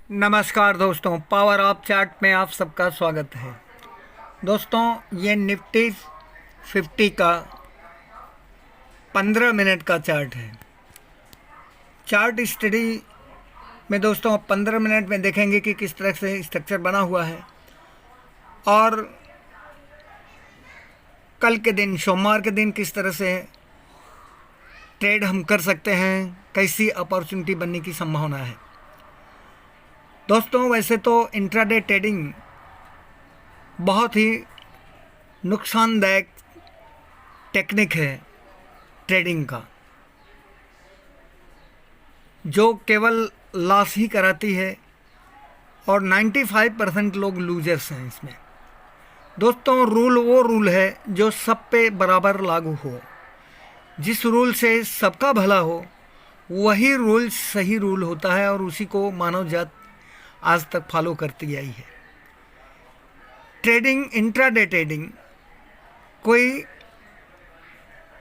नमस्कार दोस्तों, power of chart में आप सबका स्वागत है। दोस्तों, ये निफ्टी 50 का 15 मिनट का चार्ट है। चार्ट स्टडी में दोस्तों 15 मिनट में देखेंगे कि किस तरह से स्ट्रक्चर बना हुआ है और कल के दिन सोमवार के दिन किस तरह से ट्रेड हम कर सकते हैं, कैसी अपॉर्चुनिटी बनने की संभावना है। दोस्तों, वैसे तो इंट्राडे ट्रेडिंग बहुत ही नुकसानदायक टेक्निक है ट्रेडिंग का, जो केवल लॉस ही कराती है और 95% लोग लूजर्स हैं इसमें। दोस्तों, वो रूल है जो सब पे बराबर लागू हो। जिस रूल से सबका भला हो वही रूल सही रूल होता है और उसी को मानव जात आज तक फॉलो करती आई है। ट्रेडिंग, इंट्राडे ट्रेडिंग कोई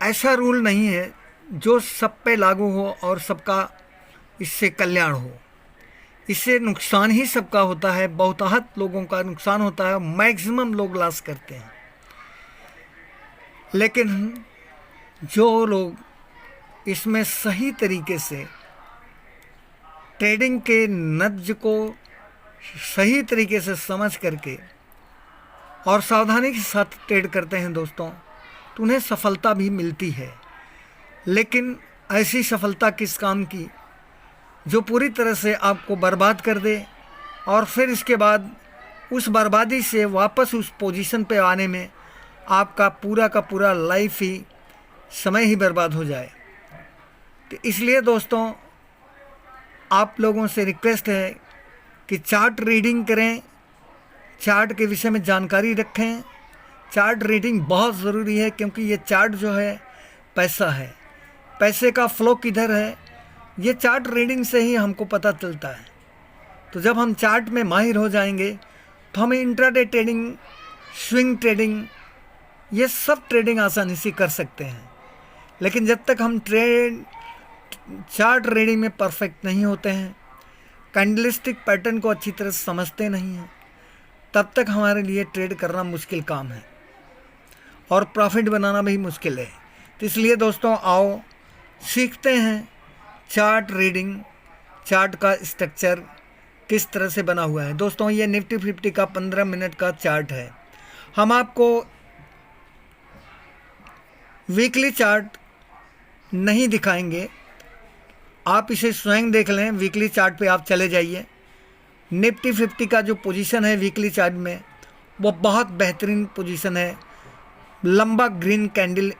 ऐसा रूल नहीं है जो सब पे लागू हो और सबका इससे कल्याण हो। इससे नुकसान ही सबका होता है, बहुतायत लोगों का नुकसान होता है, मैक्सिमम लोग लॉस करते हैं। लेकिन जो लोग इसमें सही तरीके से ट्रेडिंग के नब्ज को सही तरीके से समझ करके और सावधानी के साथ ट्रेड करते हैं दोस्तों, तो उन्हें सफलता भी मिलती है। लेकिन ऐसी सफलता किस काम की जो पूरी तरह से आपको बर्बाद कर दे और फिर इसके बाद उस बर्बादी से वापस उस पोजीशन पे आने में आपका पूरा का पूरा लाइफ ही समय ही बर्बाद हो जाए। तो इसलिए दोस्तों, आप लोगों से रिक्वेस्ट है कि चार्ट रीडिंग करें, चार्ट के विषय में जानकारी रखें। चार्ट रीडिंग बहुत ज़रूरी है क्योंकि ये चार्ट जो है पैसा है, पैसे का फ्लो किधर है ये चार्ट रीडिंग से ही हमको पता चलता है। तो जब हम चार्ट में माहिर हो जाएंगे तो हम इंट्राडे ट्रेडिंग, स्विंग ट्रेडिंग, ये सब ट्रेडिंग आसानी से कर सकते हैं। लेकिन जब तक हम चार्ट रीडिंग में परफेक्ट नहीं होते हैं, कैंडलस्टिक पैटर्न को अच्छी तरह समझते नहीं हैं, तब तक हमारे लिए ट्रेड करना मुश्किल काम है और प्रॉफिट बनाना भी मुश्किल है। तो इसलिए दोस्तों, आओ सीखते हैं चार्ट रीडिंग, चार्ट का स्ट्रक्चर किस तरह से बना हुआ है। दोस्तों, ये निफ्टी 50 का 15 मिनट का चार्ट है। हम आपको वीकली चार्ट नहीं दिखाएंगे, आप इसे स्वयं देख लें। वीकली चार्ट पे आप चले जाइए। निफ्टी 50 का जो पोजीशन है वीकली चार्ट में वो बहुत बेहतरीन पोजीशन है। लंबा green candle,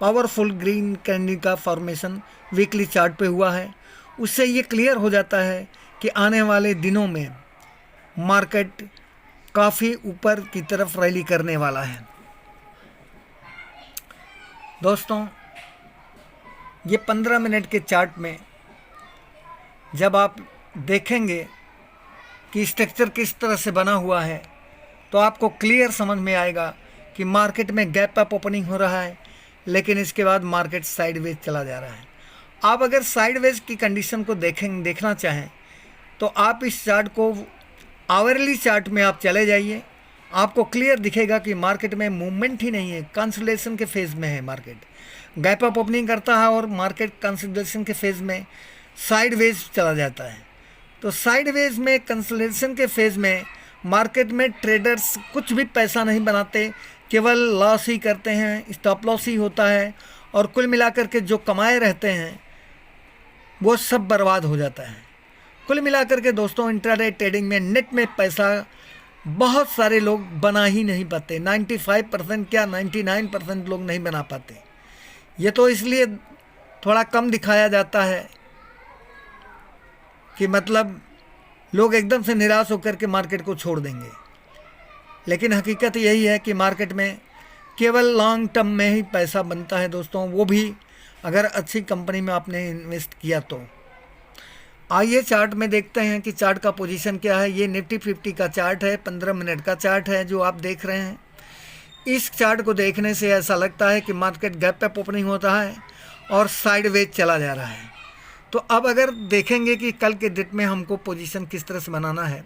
powerful green candle का फॉर्मेशन वीकली चार्ट पे हुआ है। उससे ये क्लियर हो जाता है कि आने वाले दिनों में मार्केट काफ़ी ऊपर की तरफ रैली करने वाला है। दोस्तों, ये 15 मिनट के चार्ट में जब आप देखेंगे कि स्ट्रक्चर किस तरह से बना हुआ है तो आपको क्लियर समझ में आएगा कि मार्केट में गैप अप ओपनिंग हो रहा है, लेकिन इसके बाद मार्केट साइडवेज चला जा रहा है। आप अगर साइडवेज की कंडीशन को देखना चाहें तो आप इस चार्ट को आवरली चार्ट में आप चले जाइए। आपको क्लियर दिखेगा कि मार्केट में मूवमेंट ही नहीं है, कंसोलिडेशन के फेज़ में है। मार्केट गैप अप ओपनिंग करता है और मार्केट कंसोलिडेशन के फेज़ में साइडवेज चला जाता है। तो साइडवेज में, कंसोलिडेशन के फेज़ में मार्केट में ट्रेडर्स कुछ भी पैसा नहीं बनाते, केवल लॉस ही करते हैं, स्टॉप लॉस ही होता है और कुल मिलाकर के जो कमाए रहते हैं वो सब बर्बाद हो जाता है। कुल मिलाकर के दोस्तों, इंट्राडे ट्रेडिंग में नेट में पैसा बहुत सारे लोग बना ही नहीं पाते। 95% क्या 99% लोग नहीं बना पाते। ये तो इसलिए थोड़ा कम दिखाया जाता है कि मतलब लोग एकदम से निराश होकर के मार्केट को छोड़ देंगे। लेकिन हकीकत यही है कि मार्केट में केवल लॉन्ग टर्म में ही पैसा बनता है दोस्तों, वो भी अगर अच्छी कंपनी में आपने इन्वेस्ट किया तो। आइए चार्ट में देखते हैं कि चार्ट का पोजीशन क्या है। ये निफ्टी 50 का चार्ट है, 15 मिनट का चार्ट है जो आप देख रहे हैं। इस चार्ट को देखने से ऐसा लगता है कि मार्केट गैप अप ओपनिंग होता है और साइडवेज चला जा रहा है। तो अब अगर देखेंगे कि कल के डेट में हमको पोजीशन किस तरह से बनाना है,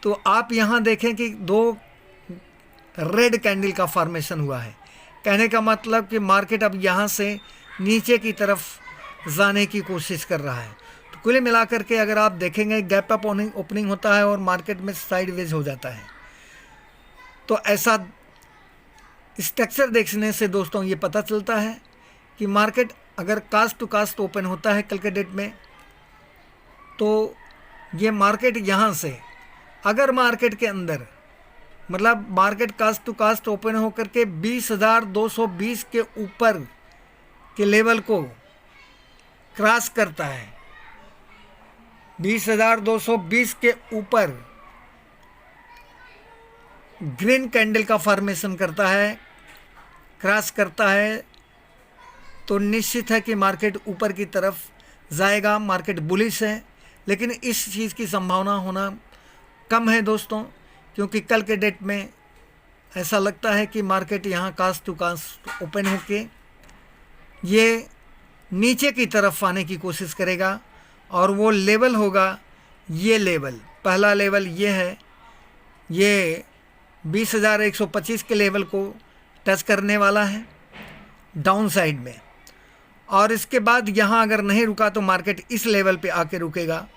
तो आप यहाँ देखें कि 2 रेड कैंडल का फॉर्मेशन हुआ है। कहने का मतलब कि मार्केट अब यहाँ से नीचे की तरफ जाने की कोशिश कर रहा है। तो कुल मिलाकर के अगर आप देखेंगे गैप अप ओपनिंग होता है और मार्केट में साइडवेज हो जाता है। तो ऐसा स्ट्रक्चर देखने से दोस्तों ये पता चलता है कि मार्केट अगर कास्ट टू कास्ट ओपन होता है कल के डेट में, तो ये मार्केट यहाँ से अगर मार्केट के अंदर मतलब market cast to cast open होकर के 20,220 के ऊपर के लेवल को क्रॉस करता है, 20,220 के ऊपर ग्रीन कैंडल का फॉर्मेशन करता है, क्रॉस करता है, तो निश्चित है कि मार्केट ऊपर की तरफ जाएगा। मार्केट बुलिश है, लेकिन इस चीज़ की संभावना होना कम है दोस्तों, क्योंकि कल के डेट में ऐसा लगता है कि मार्केट यहाँ कास्ट टू कास्ट ओपन होके ये नीचे की तरफ आने की कोशिश करेगा और वो लेवल होगा ये लेवल। पहला लेवल ये है, ये 20,125 के लेवल को टच करने वाला है डाउन साइड में, और इसके बाद यहाँ अगर नहीं रुका तो मार्केट इस लेवल पे आके रुकेगा।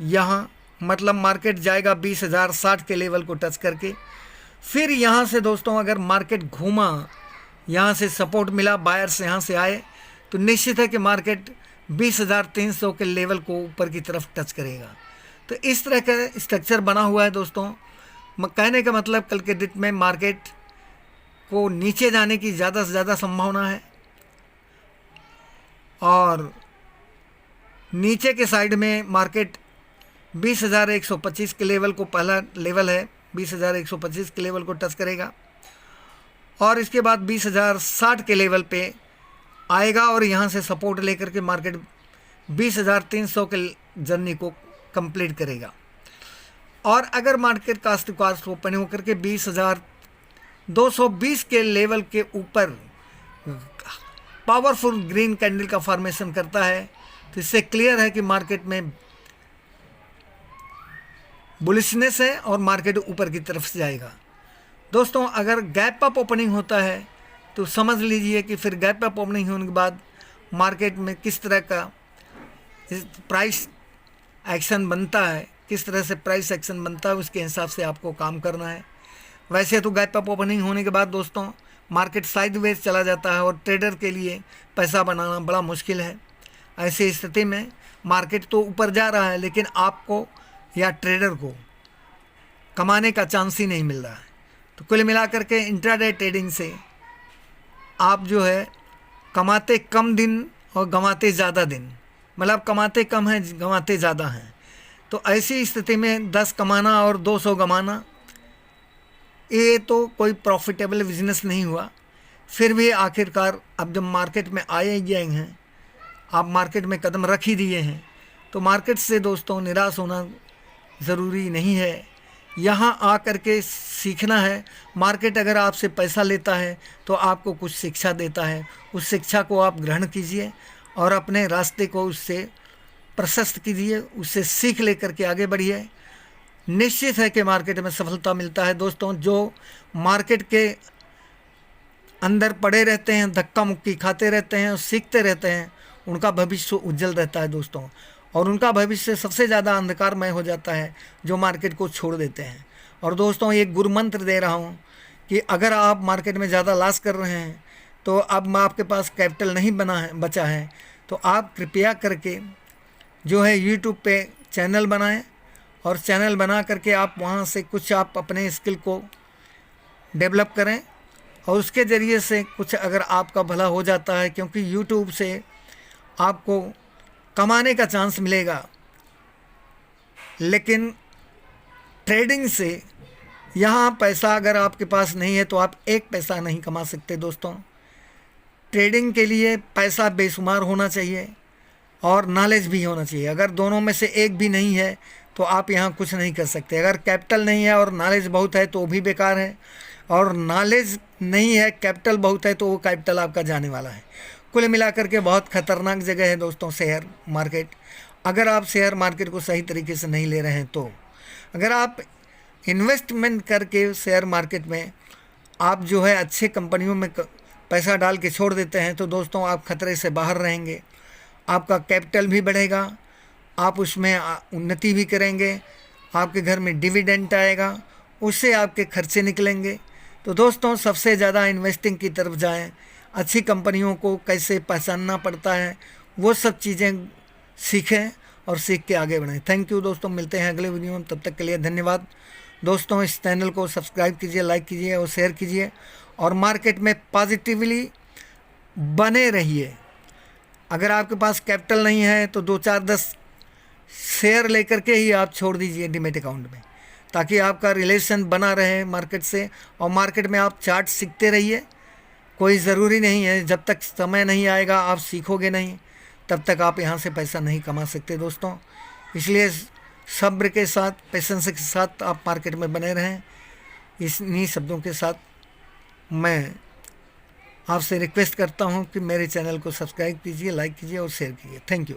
यहाँ मतलब मार्केट जाएगा 20,060 के लेवल को टच करके। फिर यहाँ से दोस्तों अगर मार्केट घूमा, यहाँ से सपोर्ट मिला, बायर्स यहाँ से आए, तो निश्चित है कि मार्केट 20,300 के लेवल को ऊपर की तरफ टच करेगा। तो इस तरह का स्ट्रक्चर बना हुआ है दोस्तों। कहने का मतलब कल के डेट में मार्केट को नीचे जाने की ज़्यादा से ज़्यादा संभावना है, और नीचे के साइड में मार्केट 20,125 के लेवल को, पहला लेवल है 20,125 के लेवल को टच करेगा, और इसके बाद 20,060 के लेवल पे आएगा और यहाँ से सपोर्ट लेकर के मार्केट 20,300 के जर्नी को कंप्लीट करेगा। और अगर market cast to cast open होकर के 20,220 के लेवल के ऊपर पावरफुल ग्रीन कैंडल का फॉर्मेशन करता है, तो इससे क्लियर है कि मार्केट में बुलिशनेस है और मार्केट ऊपर की तरफ से जाएगा। दोस्तों अगर गैप अप ओपनिंग होता है तो समझ लीजिए कि फिर गैप अप ओपनिंग होने के बाद मार्केट में किस तरह का प्राइस एक्शन बनता है, किस तरह से प्राइस एक्शन बनता है, उसके हिसाब से आपको काम करना है। वैसे तो गैप अप ओपनिंग होने के बाद दोस्तों मार्केट साइडवेज चला जाता है और ट्रेडर के लिए पैसा बनाना बड़ा मुश्किल है। ऐसी स्थिति में मार्केट तो ऊपर जा रहा है, लेकिन आपको या ट्रेडर को कमाने का चांस ही नहीं मिल रहा है। तो कुल मिलाकर के इंट्राडे ट्रेडिंग से आप जो है कमाते कम दिन और गंवाते ज़्यादा दिन, मतलब कमाते कम हैं गंवाते ज़्यादा हैं। तो ऐसी स्थिति में 10 कमाना और 200 गंवाना, ये तो कोई प्रॉफिटेबल बिजनेस नहीं हुआ। फिर भी आखिरकार अब जब मार्केट में आए ही गए हैं, आप मार्केट में कदम रख ही दिए हैं, तो मार्केट से दोस्तों निराश होना ज़रूरी नहीं है। यहाँ आकर के सीखना है। मार्केट अगर आपसे पैसा लेता है तो आपको कुछ शिक्षा देता है, उस शिक्षा को आप ग्रहण कीजिए और अपने रास्ते को उससे प्रशस्त कीजिए, उससे सीख लेकर के आगे बढ़िए। निश्चित है कि मार्केट में सफलता मिलता है दोस्तों। जो मार्केट के अंदर पड़े रहते हैं, धक्का मुक्की खाते रहते हैं और सीखते रहते हैं, उनका भविष्य उज्जवल रहता है दोस्तों। और उनका भविष्य सबसे ज़्यादा अंधकारमय हो जाता है जो मार्केट को छोड़ देते हैं। और दोस्तों एक गुरु मंत्र दे रहा हूँ कि अगर आप मार्केट में ज़्यादा लॉस कर रहे हैं, तो अब आपके पास कैपिटल नहीं बचा है, तो आप कृपया करके जो है यूट्यूब पे चैनल बनाएं, और चैनल बना करके आप वहाँ से कुछ आप अपने स्किल को डेवलप करें, और उसके ज़रिए से कुछ अगर आपका भला हो जाता है, क्योंकि यूट्यूब से आपको कमाने का चांस मिलेगा, लेकिन ट्रेडिंग से यहाँ पैसा अगर आपके पास नहीं है तो आप एक पैसा नहीं कमा सकते दोस्तों। ट्रेडिंग के लिए पैसा बेशुमार होना चाहिए और नॉलेज भी होना चाहिए। अगर दोनों में से एक भी नहीं है तो आप यहाँ कुछ नहीं कर सकते। अगर कैपिटल नहीं है और नॉलेज बहुत है तो वो भी बेकार है, और नॉलेज नहीं है कैपिटल बहुत है तो वो कैपिटल आपका जाने वाला है। कुल मिलाकर के बहुत खतरनाक जगह है दोस्तों शेयर मार्केट। अगर आप शेयर मार्केट को सही तरीके से नहीं ले रहे हैं तो अगर आप इन्वेस्टमेंट करके शेयर मार्केट में आप जो है अच्छे कंपनियों में पैसा डाल के छोड़ देते हैं तो दोस्तों आप खतरे से बाहर रहेंगे, आपका कैपिटल भी बढ़ेगा, आप उसमें उन्नति भी करेंगे, आपके घर में डिविडेंड आएगा, उससे आपके खर्चे निकलेंगे। तो दोस्तों सबसे ज़्यादा इन्वेस्टिंग की तरफ जाएं, अच्छी कंपनियों को कैसे पहचानना पड़ता है वो सब चीज़ें सीखें और सीख के आगे बढ़ें। थैंक यू दोस्तों, मिलते हैं अगले वीडियो में, तब तक के लिए धन्यवाद। दोस्तों इस चैनल को सब्सक्राइब कीजिए, लाइक कीजिए और शेयर कीजिए और मार्केट में पॉजिटिवली बने रहिए। अगर आपके पास कैपिटल नहीं है तो 2-4-10 शेयर लेकर के ही आप छोड़ दीजिए डीमैट अकाउंट में, ताकि आपका रिलेशन बना रहे मार्केट से। और मार्केट में आप चार्ट सीखते रहिए, कोई ज़रूरी नहीं है, जब तक समय नहीं आएगा आप सीखोगे नहीं तब तक आप यहाँ से पैसा नहीं कमा सकते दोस्तों। इसलिए सब्र के साथ, पेशेंस के साथ आप मार्केट में बने रहें। इन्हीं शब्दों के साथ मैं आपसे रिक्वेस्ट करता हूँ कि मेरे चैनल को सब्सक्राइब कीजिए, लाइक कीजिए और शेयर कीजिए। Thank you.